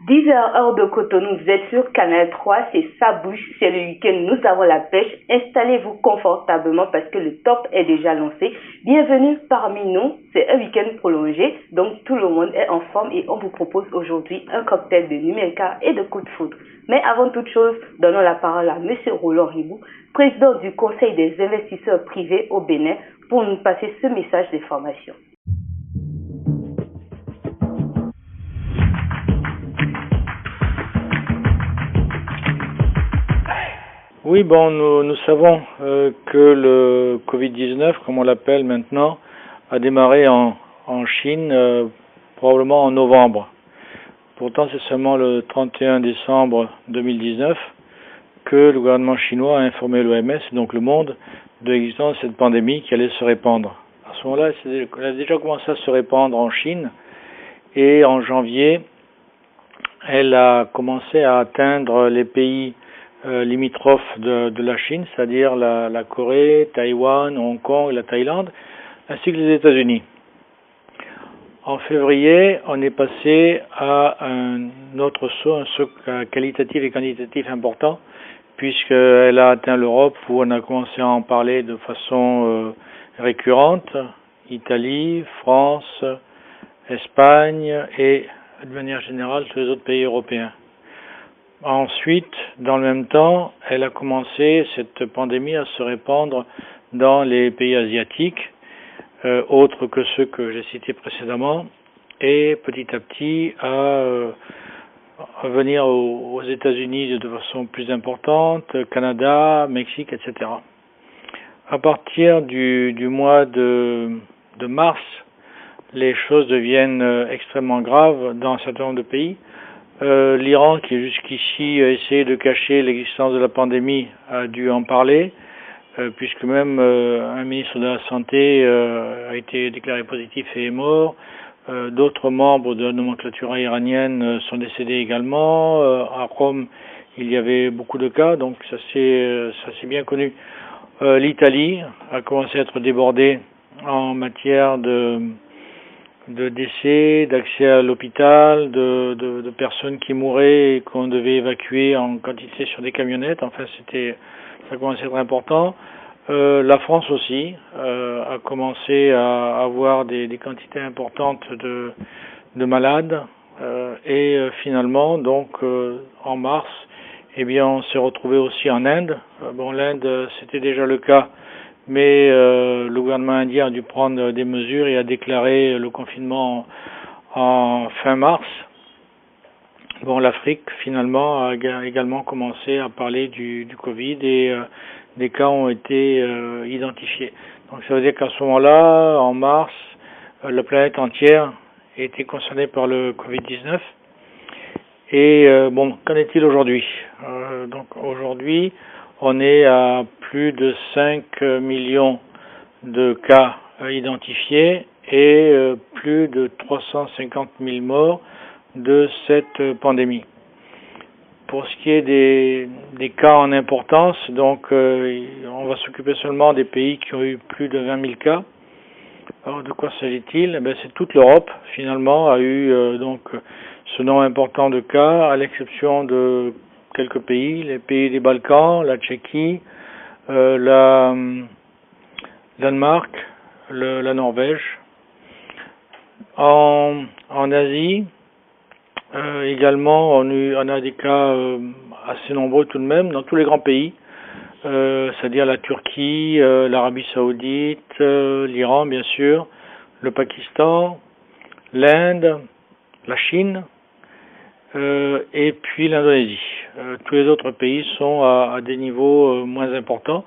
10h heure de Cotonou, vous êtes sur Canal 3, c'est ça bouge, c'est le week-end, nous avons la pêche. Installez-vous confortablement parce que le top est déjà lancé. Bienvenue parmi nous, c'est un week-end prolongé, donc tout le monde est en forme et on vous propose aujourd'hui un cocktail de Numelka et de coup de foudre. Mais avant toute chose, donnons la parole à Monsieur Roland Ribou, président du Conseil des investisseurs privés au Bénin, pour nous passer ce message d'information. Oui, bon, nous savons que le Covid-19, comme on l'appelle maintenant, a démarré en Chine probablement en novembre. Pourtant, c'est seulement le 31 décembre 2019 que le gouvernement chinois a informé l'OMS, donc le monde, de l'existence de cette pandémie qui allait se répandre. À ce moment-là, elle a déjà commencé à se répandre en Chine et en janvier, elle a commencé à atteindre les pays limitrophes de la Chine, c'est-à-dire la Corée, Taïwan, Hong Kong, la Thaïlande, ainsi que les États-Unis. En février, on est passé à un autre saut, un saut qualitatif et quantitatif important, puisqu'elle a atteint l'Europe où on a commencé à en parler de façon récurrente, Italie, France, Espagne et de manière générale tous les autres pays européens. Ensuite, dans le même temps, elle a commencé, cette pandémie, à se répandre dans les pays asiatiques, autres que ceux que j'ai cités précédemment, et petit à petit à venir aux États-Unis de façon plus importante, Canada, Mexique, etc. À partir du mois de mars, les choses deviennent extrêmement graves dans un certain nombre de pays. L'Iran, qui jusqu'ici a essayé de cacher l'existence de la pandémie, a dû en parler, puisque même un ministre de la Santé a été déclaré positif et est mort. D'autres membres de la nomenclature iranienne sont décédés également. À Rome, il y avait beaucoup de cas, donc ça c'est bien connu. L'Italie a commencé à être débordée en matière de décès, d'accès à l'hôpital, de personnes qui mouraient et qu'on devait évacuer en quantité sur des camionnettes. Enfin, ça commençait à être important. La France aussi a commencé à avoir des quantités importantes de malades. Finalement, donc, en mars, eh bien, on s'est retrouvé aussi en Inde. Bon, l'Inde, c'était déjà le cas, mais le gouvernement indien a dû prendre des mesures et a déclaré le confinement en fin mars. Bon, l'Afrique, finalement, a également commencé à parler du Covid et des cas ont été identifiés. Donc ça veut dire qu'à ce moment-là, en mars, la planète entière était concernée par le Covid-19. Et bon, qu'en est-il aujourd'hui? Donc aujourd'hui, on est à plus de 5 millions de cas identifiés et plus de 350 000 morts de cette pandémie. Pour ce qui est des cas en importance, donc on va s'occuper seulement des pays qui ont eu plus de 20 000 cas. Alors de quoi s'agit-il? C'est toute l'Europe finalement a eu donc ce nombre important de cas, à l'exception de quelques pays, les pays des Balkans, la Tchéquie, la Danemark, la Norvège. En Asie, également, on a des cas assez nombreux tout de même dans tous les grands pays, c'est-à-dire la Turquie, l'Arabie Saoudite, l'Iran bien sûr, le Pakistan, l'Inde, la Chine et puis l'Indonésie. Tous les autres pays sont à des niveaux moins importants,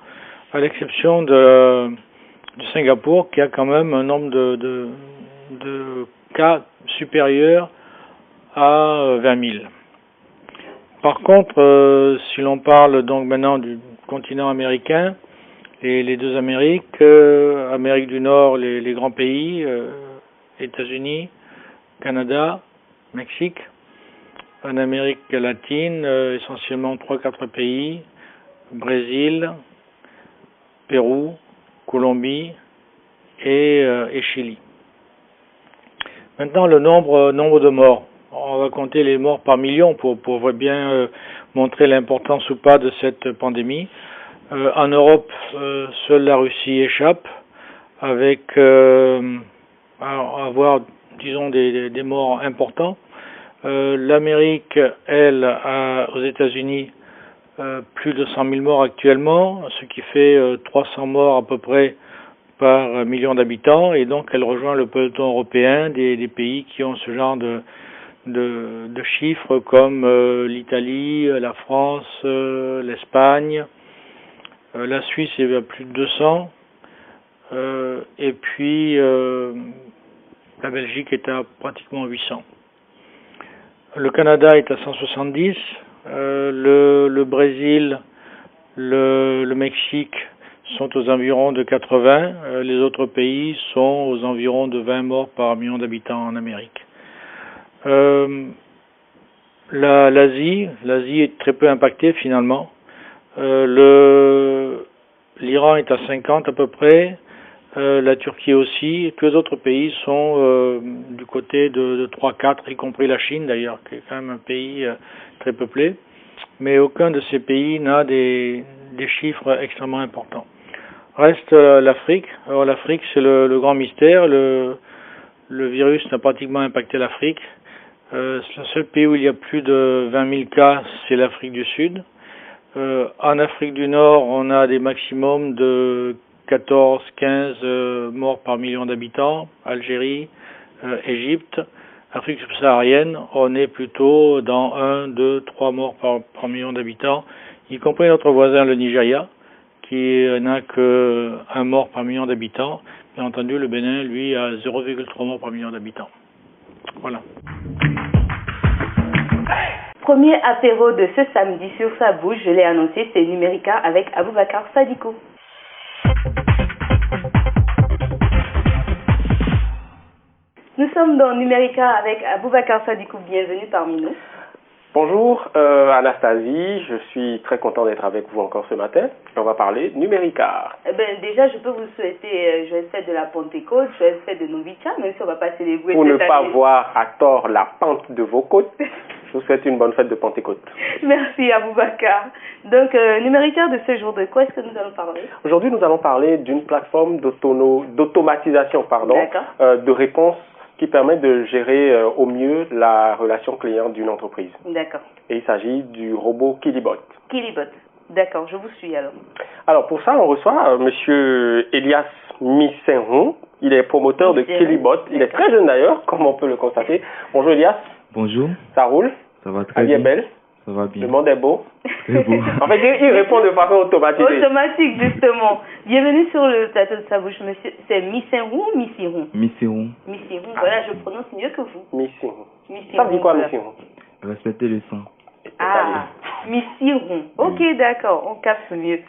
à l'exception de Singapour qui a quand même un nombre de cas supérieur à 20 000. Par contre, si l'on parle donc maintenant du continent américain, les deux Amériques, Amérique du Nord, les grands pays, États-Unis, Canada, Mexique, en Amérique latine, essentiellement 3-4 pays, Brésil, Pérou, Colombie et Chili. Maintenant, le nombre de morts. on va compter les morts par million pour bien montrer l'importance ou pas de cette pandémie. En Europe, seule la Russie échappe, avec avoir, disons, des morts importants. L'Amérique, elle, a aux États-Unis plus de 100 000 morts actuellement, ce qui fait 300 morts à peu près par million d'habitants, et donc elle rejoint le peloton européen des pays qui ont ce genre de chiffres comme l'Italie, la France, l'Espagne, la Suisse est à plus de 200, et puis la Belgique est à pratiquement 800. Le Canada est à 170, le Brésil, le Mexique sont aux environs de 80, les autres pays sont aux environs de 20 morts par million d'habitants en Amérique. L'Asie est très peu impactée finalement. L'Iran est à 50 à peu près, la Turquie aussi, et tous les autres pays sont du côté de 3-4, y compris la Chine d'ailleurs, qui est quand même un pays très peuplé, mais aucun de ces pays n'a des chiffres extrêmement importants. Reste l'Afrique. Alors l'Afrique, c'est le grand mystère. Le virus n'a pratiquement impacté l'Afrique. Le seul pays où il y a plus de 20 000 cas, c'est l'Afrique du Sud. En Afrique du Nord, on a des maximums de 14-15 morts par million d'habitants. Algérie, Égypte. Afrique subsaharienne, on est plutôt dans 1, 2, 3 morts par million d'habitants, y compris notre voisin le Nigeria, qui n'a que 1 mort par million d'habitants. Bien entendu, le Bénin, lui, a 0,3 morts par million d'habitants. Voilà. Premier apéro de ce samedi sur Sa Bouche, je l'ai annoncé, c'est Numérica avec Aboubacar Sadikou. Nous sommes dans Numérica avec Aboubacar Sadikou, bienvenue parmi nous. Bonjour Anastasie, je suis très content d'être avec vous encore ce matin. On va parler Numérica. Déjà, je peux vous souhaiter joyeuse fête de la Pentecôte, joyeuse fête de Novitcha, même si on ne va pas célébrer Pour cette ne pas année. voir à tort la pente de vos côtes, je vous souhaite une bonne fête de Pentecôte. Merci Aboubacar. Donc, Numérica de ce jour, de quoi est-ce que nous allons parler? Aujourd'hui, nous allons parler d'une plateforme d'automatisation de réponse qui permet de gérer au mieux la relation client d'une entreprise. D'accord. Et il s'agit du robot Kilibot. Kilibot. D'accord, je vous suis alors. Alors pour ça, on reçoit Monsieur Elias Missenhon. Il est promoteur de Kilibot. Il est très jeune d'ailleurs, comme on peut le constater. Bonjour Elias. Bonjour. Ça roule? Ça va très bien. bien. Elle est belle? Ça va bien. Le monde est beau? Très beau. En fait, il répond de façon automatisée. Automatique, justement. Bienvenue sur le plateau de Sa Bouche, monsieur. C'est Missenhon ou Missirou? Missirou. Missirou, voilà, je prononce mieux que vous. Missirou. Missirou. Ça veut dire quoi, Missirou? Respectez le sang. Ah, Missirou. Ok, d'accord, on capte mieux.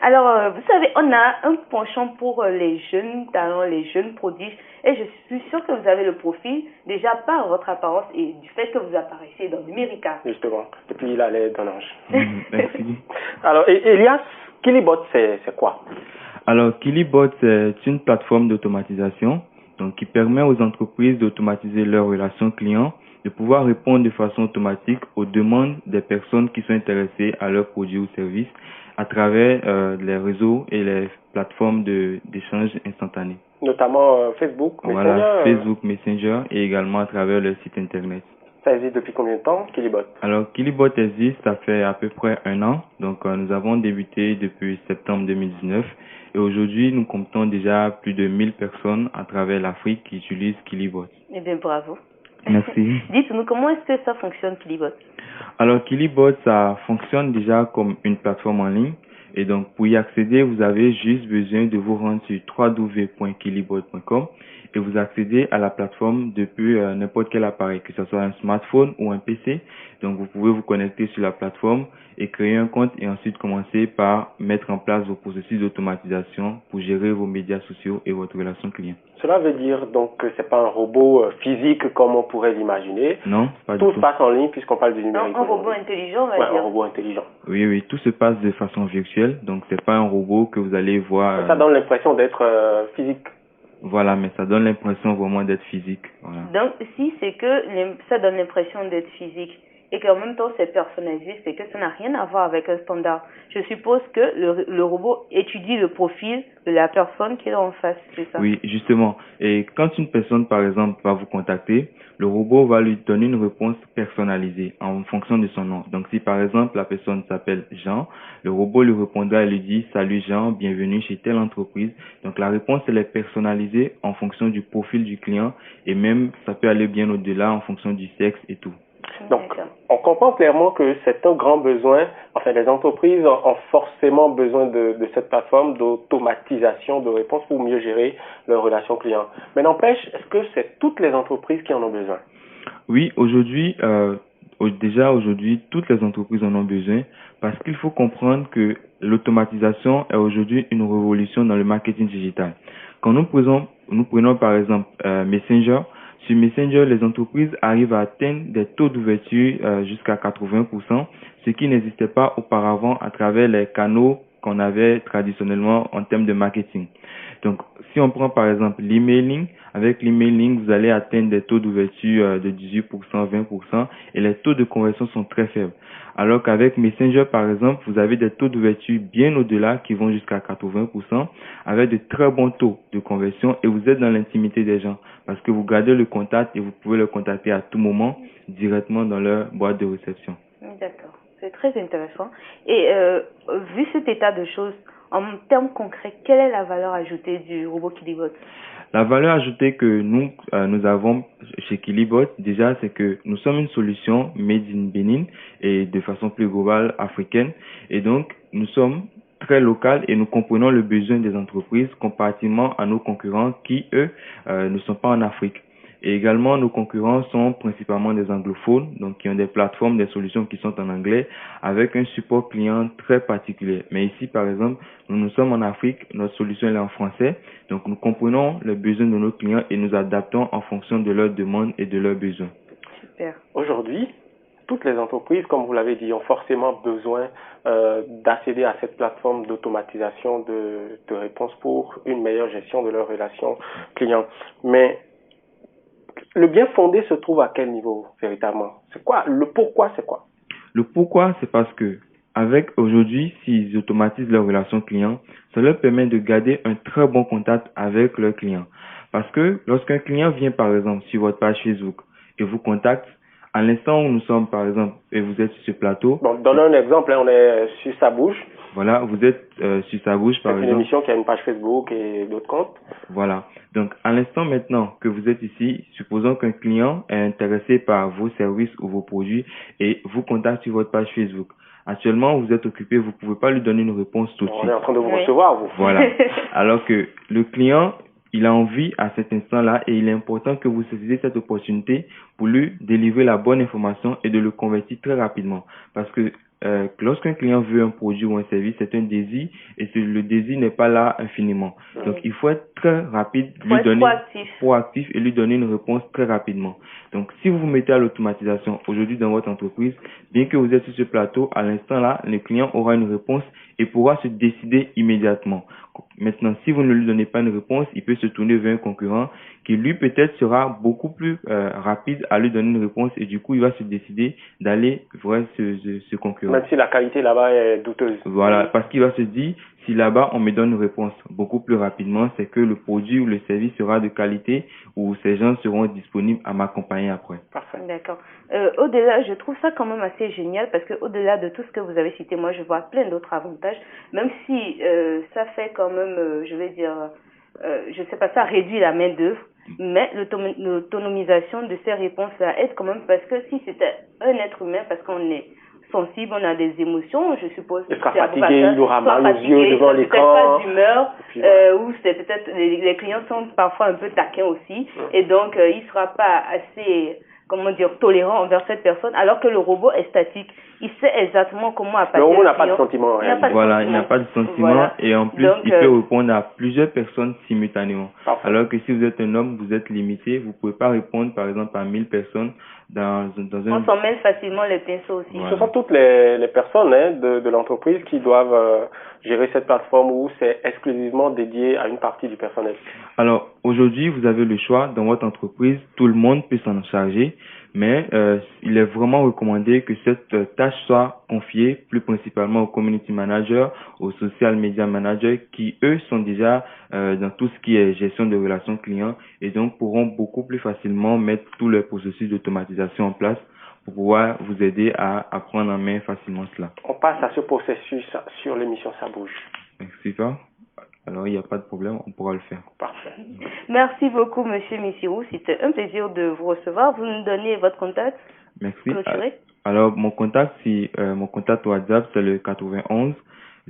Alors, vous savez, on a un penchant pour les jeunes talents, les jeunes prodiges, et je suis sûre que vous avez le profil, déjà par votre apparence et du fait que vous apparaissez dans Numérica. Justement, et puis il a l'air d'un ange. Merci. Alors, Elias, Kilibot, c'est quoi? Alors, Kilibot, c'est une plateforme d'automatisation donc qui permet aux entreprises d'automatiser leurs relations clients, de pouvoir répondre de façon automatique aux demandes des personnes qui sont intéressées à leurs produits ou services à travers les réseaux et les plateformes d'échange instantané. Notamment Facebook, Messenger. Voilà, Facebook, Messenger et également à travers le site internet. Ça existe depuis combien de temps, Kilibot? Alors, Kilibot existe, ça fait à peu près 1 an. Donc, nous avons débuté depuis septembre 2019. Et aujourd'hui, nous comptons déjà plus de 1000 personnes à travers l'Afrique qui utilisent Kilibot. Eh bien, bravo. Merci. Dites-nous, comment est-ce que ça fonctionne, Kilibot? Alors, Kilibot, ça fonctionne déjà comme une plateforme en ligne. Et donc, pour y accéder, vous avez juste besoin de vous rendre sur www.kilibot.com et vous accédez à la plateforme depuis n'importe quel appareil, que ce soit un smartphone ou un PC. Donc, vous pouvez vous connecter sur la plateforme et créer un compte et ensuite commencer par mettre en place vos processus d'automatisation pour gérer vos médias sociaux et votre relation client. Cela veut dire donc que c'est pas un robot physique comme on pourrait l'imaginer. Non, pas du tout. Tout se tout. passe en ligne puisqu'on parle du numérique. Un robot intelligent, on va dire. Un robot intelligent. Oui, tout se passe de façon virtuelle. Donc, c'est pas un robot que vous allez voir. Ça donne l'impression d'être physique. Voilà, mais ça donne l'impression vraiment d'être physique. Voilà. Donc, si c'est que ça donne l'impression d'être physique et qu'en même temps c'est personnalisé, c'est que ça n'a rien à voir avec un standard. Je suppose que le robot étudie le profil de la personne qui est en face, c'est ça? Oui, justement. Et quand une personne, par exemple, va vous contacter, le robot va lui donner une réponse personnalisée en fonction de son nom. Donc, si par exemple la personne s'appelle Jean, le robot lui répondra et lui dit «Salut Jean, bienvenue chez telle entreprise». Donc, la réponse, elle est personnalisée en fonction du profil du client et même, ça peut aller bien au-delà en fonction du sexe et tout. Donc, on comprend clairement que c'est un grand besoin. Enfin, les entreprises ont forcément besoin de cette plateforme d'automatisation de réponses pour mieux gérer leurs relations clients. Mais n'empêche, est-ce que c'est toutes les entreprises qui en ont besoin? Oui, aujourd'hui, aujourd'hui, toutes les entreprises en ont besoin parce qu'il faut comprendre que l'automatisation est aujourd'hui une révolution dans le marketing digital. Quand nous prenons par exemple Messenger. Sur Messenger, les entreprises arrivent à atteindre des taux d'ouverture jusqu'à 80%, ce qui n'existait pas auparavant à travers les canaux qu'on avait traditionnellement en termes de marketing. Donc, si on prend par exemple l'emailing, avec l'emailing, vous allez atteindre des taux d'ouverture de 18%, 20% et les taux de conversion sont très faibles. Alors qu'avec Messenger, par exemple, vous avez des taux d'ouverture bien au-delà qui vont jusqu'à 80% avec de très bons taux de conversion et vous êtes dans l'intimité des gens parce que vous gardez le contact et vous pouvez le contacter à tout moment directement dans leur boîte de réception. D'accord, c'est très intéressant. Et vu cet état de choses, en termes concrets, quelle est la valeur ajoutée du robot KiliBot? La valeur ajoutée que nous avons chez KiliBot, déjà, c'est que nous sommes une solution made in Benin et de façon plus globale africaine. Et donc, nous sommes très local et nous comprenons le besoin des entreprises comparativement à nos concurrents qui, eux, ne sont pas en Afrique. Et également, nos concurrents sont principalement des anglophones, donc qui ont des plateformes, des solutions qui sont en anglais, avec un support client très particulier. Mais ici, par exemple, nous sommes en Afrique, notre solution est en français, donc nous comprenons les besoins de nos clients et nous adaptons en fonction de leurs demandes et de leurs besoins. Super. Aujourd'hui, toutes les entreprises, comme vous l'avez dit, ont forcément besoin d'accéder à cette plateforme d'automatisation de réponses pour une meilleure gestion de leurs relations clients. Mais le bien fondé se trouve à quel niveau véritablement? C'est quoi? Le pourquoi, c'est quoi? Le pourquoi, c'est parce que avec aujourd'hui, s'ils automatisent leurs relations clients, ça leur permet de garder un très bon contact avec leurs clients. Parce que lorsqu'un client vient par exemple sur votre page Facebook et vous contacte, à l'instant où nous sommes par exemple et vous êtes sur ce plateau. Bon, donne un exemple, hein, on est sur Sa Bouche. Voilà, vous êtes sur Sa Bouche par exemple. C'est une émission qui a une page Facebook et d'autres comptes. Voilà. Donc, à l'instant maintenant que vous êtes ici, supposons qu'un client est intéressé par vos services ou vos produits et vous contacte sur votre page Facebook. Actuellement, vous êtes occupé, vous ne pouvez pas lui donner une réponse tout de suite. On est en train de vous recevoir, vous. Voilà. Alors que le client, il a envie à cet instant-là et il est important que vous saisissez cette opportunité pour lui délivrer la bonne information et de le convertir très rapidement. Parce que lorsqu'un client veut un produit ou un service, c'est un désir et le désir n'est pas là infiniment. Donc, il faut être très rapide, lui donner proactif et lui donner une réponse très rapidement. Donc, si vous vous mettez à l'automatisation aujourd'hui dans votre entreprise, bien que vous êtes sur ce plateau, à l'instant là, le client aura une réponse et pourra se décider immédiatement. Maintenant, si vous ne lui donnez pas une réponse, il peut se tourner vers un concurrent qui lui peut-être sera beaucoup plus rapide à lui donner une réponse et du coup, il va se décider d'aller vers ce concurrent. Même si la qualité là-bas est douteuse. Voilà, parce qu'il va se dire, si là-bas on me donne une réponse beaucoup plus rapidement, c'est que le produit ou le service sera de qualité ou ces gens seront disponibles à m'accompagner après. Parfait. D'accord. Au-delà, je trouve ça quand même assez génial parce que au-delà de tout ce que vous avez cité, moi je vois plein d'autres avantages, même si ça fait quand même, je vais dire, je sais pas, ça réduit la main d'œuvre, mais l'autonomisation de ces réponses-là aide quand même parce que si c'était un être humain, parce qu'on est sensible, on a des émotions, je suppose. Il sera fatigué, il aura mal aux yeux devant l'écran. Peut-être pas d'humeur, ou c'est peut-être les clients sont parfois un peu taquins aussi, et donc il sera pas assez, comment dire, tolérant envers cette personne, alors que le robot est statique. Il sait exactement comment apparaître. Le robot n'a pas de sentiment. Voilà, il n'a pas de sentiment voilà. Et en plus, donc, il peut répondre à plusieurs personnes simultanément. Parfait. Alors que si vous êtes un homme, vous êtes limité, vous pouvez pas répondre par exemple à 1000 personnes. dans un... On s'en mêle facilement les pinceaux aussi. Voilà. Ce sont toutes les personnes de l'entreprise qui doivent gérer cette plateforme où c'est exclusivement dédié à une partie du personnel. Alors, aujourd'hui, vous avez le choix dans votre entreprise, tout le monde peut s'en charger, mais il est vraiment recommandé que cette tâche soit confiée plus principalement aux community managers, aux social media managers qui, eux, sont déjà dans tout ce qui est gestion de relations clients et donc pourront beaucoup plus facilement mettre tous les processus d'automatisation en place pour pouvoir vous aider à prendre en main facilement cela. On passe à ce processus sur l'émission Ça bouge. Super. Alors, il n'y a pas de problème, on pourra le faire. Parfait. Merci beaucoup, Monsieur Missirou. C'était un plaisir de vous recevoir. Vous nous donnez votre contact? Merci. Clôturé. Alors, mon contact WhatsApp, c'est le 91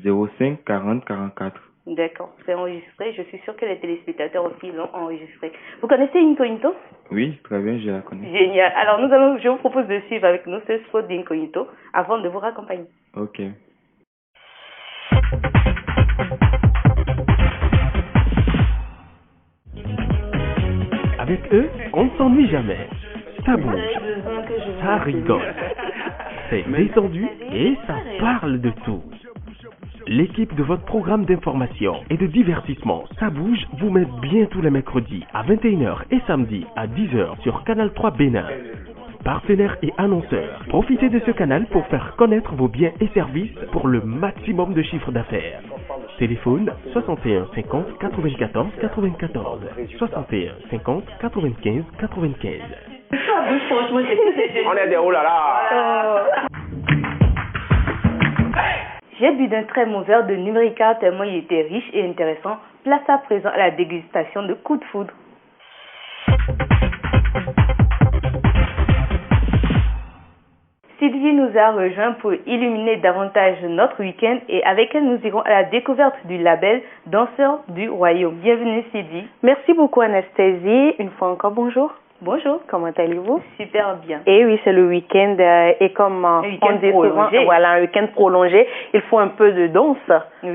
05 40 44. D'accord, c'est enregistré. Je suis sûre que les téléspectateurs aussi l'ont enregistré. Vous connaissez Incognito? Oui, très bien, je la connais. Génial. Alors, je vous propose de suivre avec nous ce spot d'Incognito avant de vous raccompagner. Ok. Avec eux, on ne s'ennuie jamais. Ça bouge, ça rigole, c'est détendu et ça parle de tout. L'équipe de votre programme d'information et de divertissement, Ça bouge, vous met bien tous les mercredis à 21h et samedi à 10h sur Canal 3 Bénin. Partenaires et annonceurs, profitez de ce canal pour faire connaître vos biens et services pour le maximum de chiffre d'affaires. Téléphone 61 50 94 94 61 50 95 95. Franchement, On est des oh là là. J'ai bu d'un très bon verre de Numérica tellement il était riche et intéressant. Place à présent à la dégustation de Coup de foudre. Sylvie nous a rejoint pour illuminer davantage notre week-end et avec elle nous irons à la découverte du label Danseurs du Royaume. Bienvenue Sylvie. Merci beaucoup Anastasie. Une fois encore bonjour. Bonjour. Comment allez-vous? Super bien. Et oui, c'est le week-end et comme on dit souvent, voilà, un week-end prolongé, il faut un peu de danse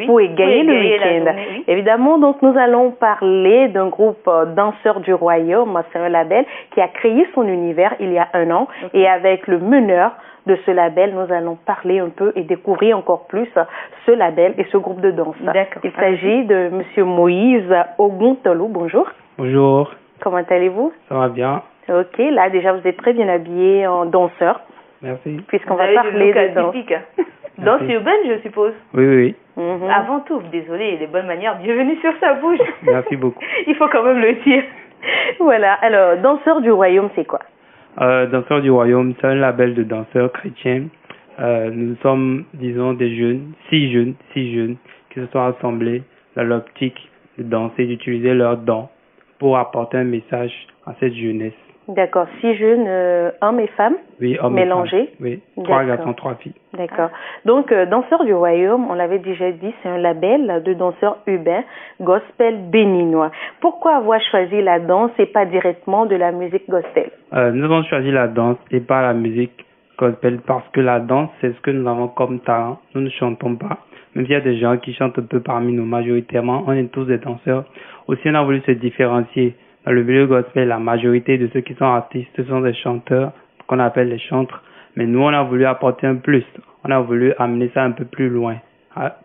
pour égayer le week-end. Oui. Évidemment, donc nous allons parler d'un groupe Danseurs du Royaume. C'est un label qui a créé son univers il y a 1 an et avec le meneur de ce label, nous allons parler un peu et découvrir encore plus ce label et ce groupe de danse. Il s'agit de Monsieur Moïse Oguntolo. Bonjour. Bonjour. Comment allez-vous? Ça va bien. Ok, là déjà vous êtes très bien habillé en danseur. Merci. Puisqu'on va parler de danse. Danse urbaine, je suppose. Oui. Avant tout, désolé, les bonnes manières, bienvenue sur Ça bouge. Merci beaucoup. Il faut quand même le dire. Voilà, alors, Danseurs du Royaume, c'est quoi? Danseurs du Royaume, c'est un label de danseurs chrétiens. Nous sommes, disons, des jeunes, 6 jeunes, qui se sont rassemblés dans l'optique de danser, d'utiliser leurs dons pour apporter un message à cette jeunesse. D'accord. 6 jeunes, hommes et femmes? Oui, hommes mélangés? et femmes. Oui, 3 garçons, 3 filles. D'accord. Donc, Danseurs du Royaume, on l'avait déjà dit, c'est un label de danseurs urbains, gospel béninois. Pourquoi avoir choisi la danse et pas directement de la musique gospel? Nous avons choisi la danse et pas la musique gospel parce que la danse, c'est ce que nous avons comme talent. Nous ne chantons pas. Même s'il y a des gens qui chantent un peu parmi nous, majoritairement, on est tous des danseurs. Aussi, on a voulu se différencier. Dans le milieu gospel, la majorité de ceux qui sont artistes, ce sont des chanteurs, qu'on appelle les chantres. Mais nous, on a voulu apporter un plus. On a voulu amener ça un peu plus loin.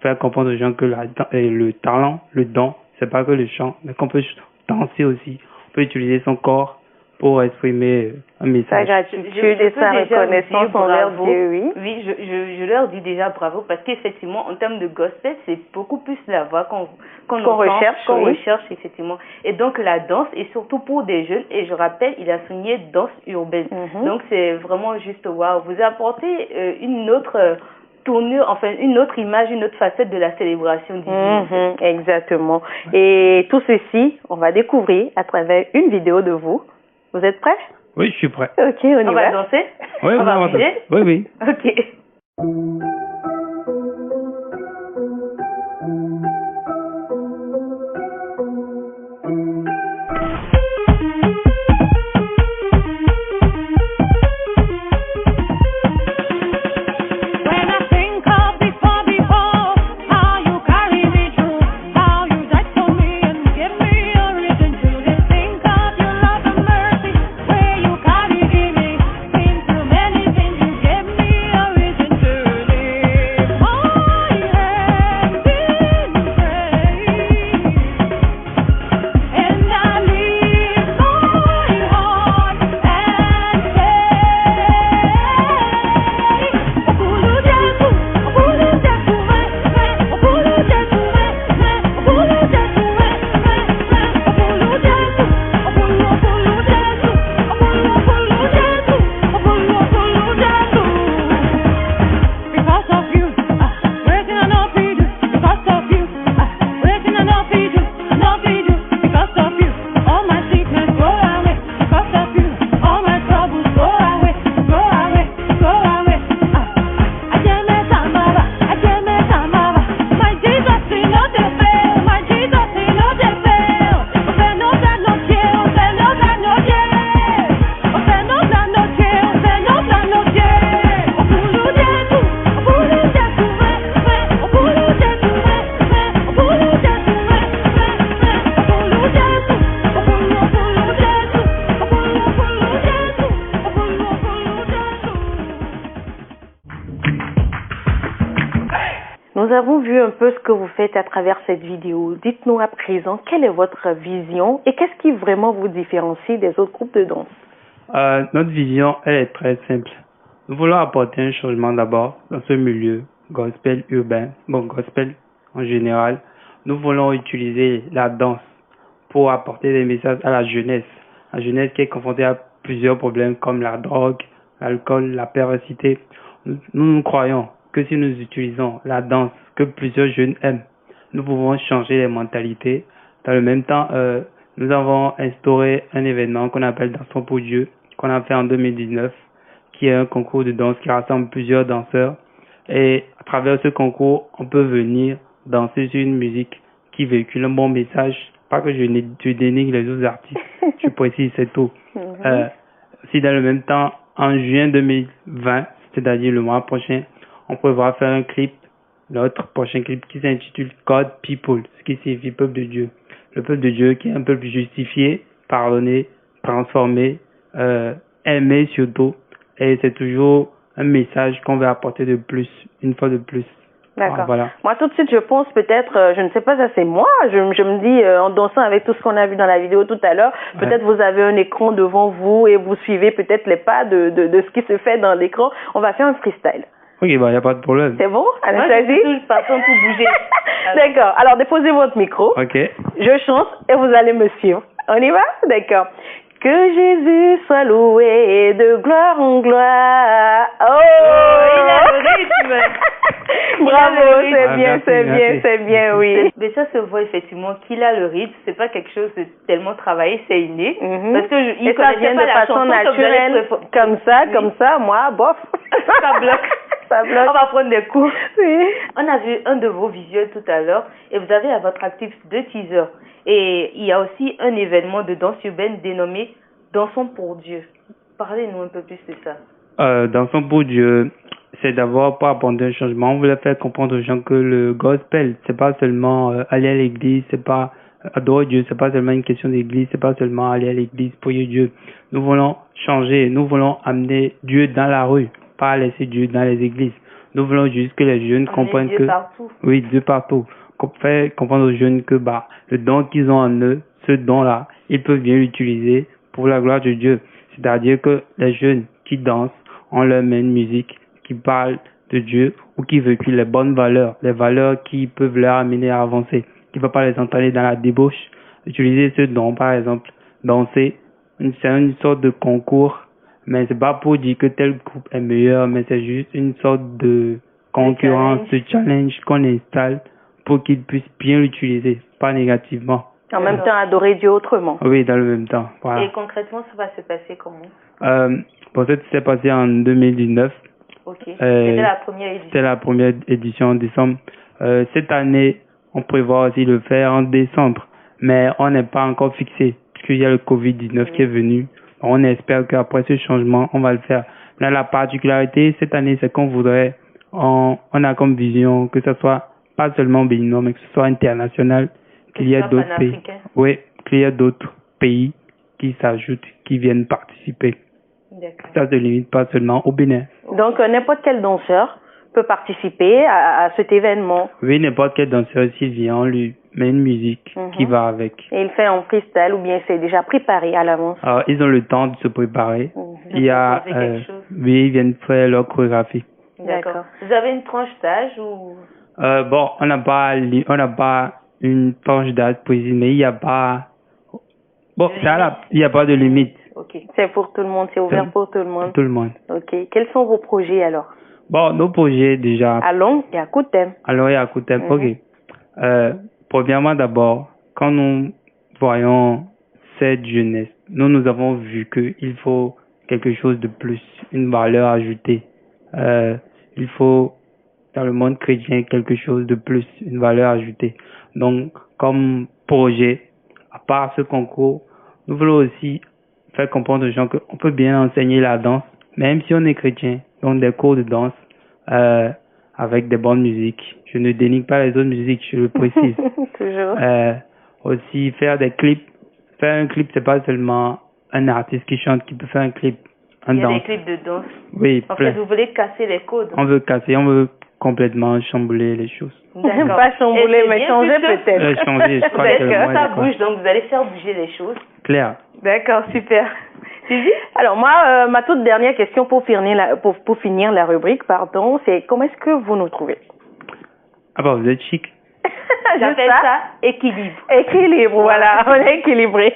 Faire comprendre aux gens que le talent, le don, c'est pas que le chant, mais qu'on peut danser aussi. On peut utiliser son corps pour exprimer un message. Sa gratitude et sa reconnaissance envers Dieu, oui. Oui, je leur dis déjà bravo parce qu'effectivement, en termes de gospel, c'est beaucoup plus la voix qu'on recherche, effectivement. Et donc, la danse est surtout pour des jeunes. Et je rappelle, il a signé danse urbaine. Donc, c'est vraiment juste waouh. Vous apportez une autre tournure, enfin, une autre image, une autre facette de la célébration divine. Exactement. Et tout ceci, on va découvrir à travers une vidéo de vous. Vous êtes prêts? Oui, je suis prêt. Ok, on y va. On va danser? Oui, on va bouger? Oui. Ok. Where you carried me, nous avons vu un peu ce que vous faites à travers cette vidéo. Dites-nous à présent, quelle est votre vision et qu'est-ce qui vraiment vous différencie des autres groupes de danse? Notre vision, elle est très simple. Nous voulons apporter un changement d'abord dans ce milieu gospel urbain, gospel en général. Nous voulons utiliser la danse pour apporter des messages à la jeunesse qui est confrontée à plusieurs problèmes comme la drogue, l'alcool, la perversité. Nous croyons que si nous utilisons la danse que plusieurs jeunes aiment, nous pouvons changer les mentalités. Dans le même temps, nous avons instauré un événement qu'on appelle Dansons pour Dieu, qu'on a fait en 2019, qui est un concours de danse qui rassemble plusieurs danseurs. Et à travers ce concours, on peut venir danser sur une musique qui véhicule un bon message. Pas que je dénigre les autres artistes, je précise, c'est tout. Si dans le même temps, en juin 2020, c'est-à-dire le mois prochain, on prévoit faire un clip, notre prochain clip qui s'intitule God People, ce qui signifie peuple de Dieu. Le peuple de Dieu qui est un peuple justifié, pardonné, transformé, aimé surtout. Et c'est toujours un message qu'on veut apporter de plus, une fois de plus. D'accord. Voilà. Moi, tout de suite, je pense peut-être, je ne sais pas, ça c'est moi, je me dis, en dansant avec tout ce qu'on a vu dans la vidéo tout à l'heure, peut-être vous avez un écran devant vous et vous suivez peut-être les pas de ce qui se fait dans l'écran. On va faire un freestyle. Ok, bah, y a pas de problème. C'est bon, Anastasie? Moi, je suis partant pour bouger. D'accord. Alors, déposez votre micro. Ok. Je chante et vous allez me suivre. On y va? D'accord. Que Jésus soit loué de gloire en gloire. Oh, il a le rythme. Bravo, c'est bien, oui. Mais ça se voit effectivement qu'il a le rythme. C'est pas quelque chose de tellement travaillé, c'est inné. Parce que il ça vient de façon naturelle, comme ça, moi, bof. Ça bloque. Ça bloque. On va prendre des cours. Oui. On a vu un de vos visuels tout à l'heure et vous avez à votre actif 2 teasers. Et il y a aussi un événement de danse urbaine dénommé Dansons pour Dieu. Parlez-nous un peu plus de ça. Dansons pour Dieu, c'est d'abord pour apporter un changement. On voulait faire comprendre aux gens que le gospel, c'est pas seulement aller à l'église, c'est pas adorer Dieu, c'est pas seulement une question d'église, c'est pas seulement aller à l'église, prier Dieu. Nous voulons changer, nous voulons amener Dieu dans la rue, pas laisser Dieu dans les églises. Nous voulons juste que les jeunes comprennent Dieu que partout. Oui, Dieu partout. Faire comprendre aux jeunes que le don qu'ils ont en eux, ce don-là, ils peuvent bien l'utiliser pour la gloire de Dieu. C'est-à-dire que les jeunes qui dansent ont leur même musique qui parle de Dieu ou qui véhicule les bonnes valeurs, les valeurs qui peuvent leur amener à avancer, qui ne peuvent pas les entraîner dans la débauche. Utiliser ce don, par exemple, danser, c'est une sorte de concours, mais c'est pas pour dire que tel groupe est meilleur, mais c'est juste une sorte de concurrence, de challenge qu'on installe pour qu'ils puissent bien l'utiliser, pas négativement. En même temps, adorer Dieu autrement. Oui, dans le même temps. Voilà. Et concrètement, ça va se passer comment? Ça s'est passé en 2019. Ok. C'était la première édition. C'était la première édition en décembre. Cette année, on prévoit aussi le faire en décembre, mais on n'est pas encore fixé, puisqu'il y a le Covid-19 qui est venu. On espère qu'après ce changement, on va le faire. Là, la particularité cette année, c'est qu'on voudrait, on a comme vision que ce soit pas seulement béninois, mais que ce soit international, qu'il y a d'autres pays. Oui, qu'il y a d'autres pays qui s'ajoutent, qui viennent participer. D'accord. Ça se limite pas seulement au Bénin. Donc, n'importe quel danseur peut participer à cet événement. Oui, n'importe quel danseur, s'il vient, on lui met une musique qui va avec. Et il fait en freestyle ou bien c'est déjà préparé à l'avance? Alors, ils ont le temps de se préparer. Il y a, oui, ils viennent faire leur chorégraphie. D'accord. Vous avez une tranche d'âge ou? Bon, on n'a pas une tranche d'âge précise, mais il n'y a pas, il n'y a pas de limite. Ok. C'est pour tout le monde, c'est ouvert pour tout le monde. Tout le monde. Ok. Quels sont vos projets alors? Bon, nos projets déjà. À long et à court terme. À long et à court terme, ok. Premièrement d'abord, quand nous voyons cette jeunesse, nous avons vu qu'il faut quelque chose de plus, une valeur ajoutée. Il faut dans le monde chrétien quelque chose de plus, une valeur ajoutée. Donc, comme projet, à part ce concours, nous voulons aussi faire comprendre aux gens qu'on peut bien enseigner la danse, même si on est chrétien, donc des cours de danse avec des bonnes musiques. Je ne dénigre pas les autres musiques, je le précise. Toujours. Aussi faire des clips. Faire un clip, c'est pas seulement un artiste qui chante qui peut faire un clip en danse. Il y a des clips de danse. Oui. En fait, vous voulez casser les codes. On veut casser, on veut complètement chambouler les choses. Pas chambouler, mais changer peut-être. Changer, je crois que ça bouge, donc vous allez faire bouger les choses. Claire. D'accord, super. Alors moi, ma toute dernière question pour finir la rubrique, pardon, c'est comment est-ce que vous nous trouvez? Ah bah vous êtes chic. J'appelle ça équilibre. Équilibre, voilà, on est équilibré.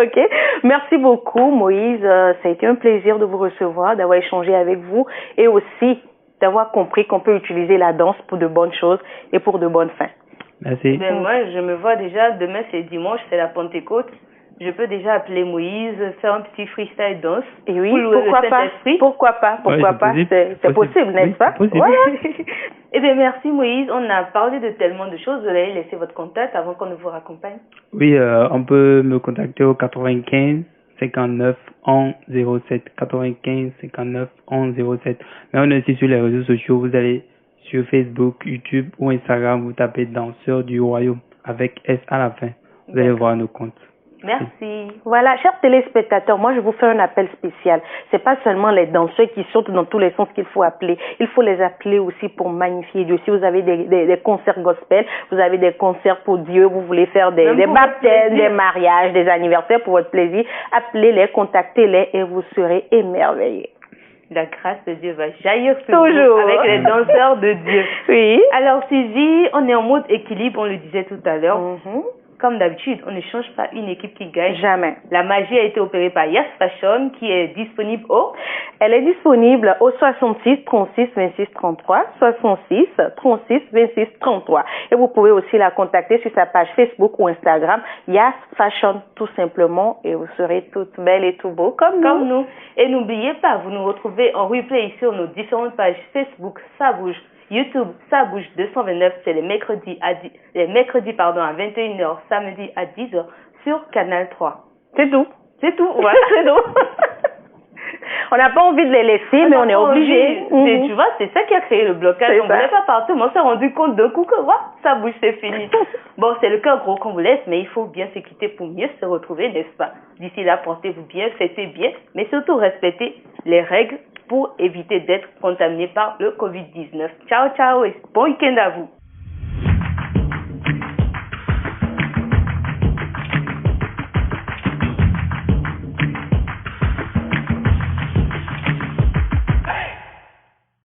Ok. Merci beaucoup, Moïse. Ça a été un plaisir de vous recevoir, d'avoir échangé avec vous et aussi d'avoir compris qu'on peut utiliser la danse pour de bonnes choses et pour de bonnes fins. Merci. Ben moi, je me vois déjà, demain c'est dimanche, c'est la Pentecôte. Je peux déjà appeler Moïse, faire un petit freestyle danse. Et oui, pourquoi pas? Pourquoi pas? C'est possible, n'est-ce pas? Possible. Voilà. Eh bien, merci Moïse. On a parlé de tellement de choses. Vous allez laisser votre contact avant qu'on ne vous raccompagne. Oui, on peut me contacter au 95 59 11 07. 95 59 11 07. Mais on est aussi sur les réseaux sociaux. Vous allez sur Facebook, YouTube ou Instagram, vous tapez Danseurs du Royaume avec S à la fin. Vous allez voir nos comptes. Merci. Voilà, chers téléspectateurs, moi je vous fais un appel spécial. C'est pas seulement les danseurs qui sautent dans tous les sens qu'il faut appeler. Il faut les appeler aussi pour magnifier Dieu. Si vous avez des concerts gospel, vous avez des concerts pour Dieu, vous voulez faire des baptêmes, des mariages, des anniversaires pour votre plaisir, appelez-les, contactez-les et vous serez émerveillés. La grâce de Dieu va jaillir sur vous avec les danseurs de Dieu. Oui. Alors Suzy, on est en mode équilibre, on le disait tout à l'heure. Comme d'habitude, on ne change pas une équipe qui gagne. Jamais. La magie a été opérée par Yas Fashion qui est disponible au... Elle est disponible au 66 36 26 33, 66 36 26 33. Et vous pouvez aussi la contacter sur sa page Facebook ou Instagram, Yas Fashion tout simplement, et vous serez toutes belles et tout beaux comme nous. Et n'oubliez pas, vous nous retrouvez en replay sur nos différentes pages Facebook, Ça Bouge, YouTube, Ça Bouge 229, c'est les mercredis à 21h, samedi à 10h sur Canal 3. C'est tout. C'est tout, voilà, c'est tout. On n'a pas envie de les laisser, mais on est obligé. Tu vois, c'est ça qui a créé le blocage. On ne voulait pas partir, mais on s'est rendu compte d'un coup que Ça Bouge, c'est fini. Bon, c'est le cœur gros qu'on vous laisse, mais il faut bien se quitter pour mieux se retrouver, n'est-ce pas? D'ici là, portez-vous bien, fêtez bien, mais surtout respectez les règles pour éviter d'être contaminé par le Covid-19. Ciao, ciao et bon week-end à vous.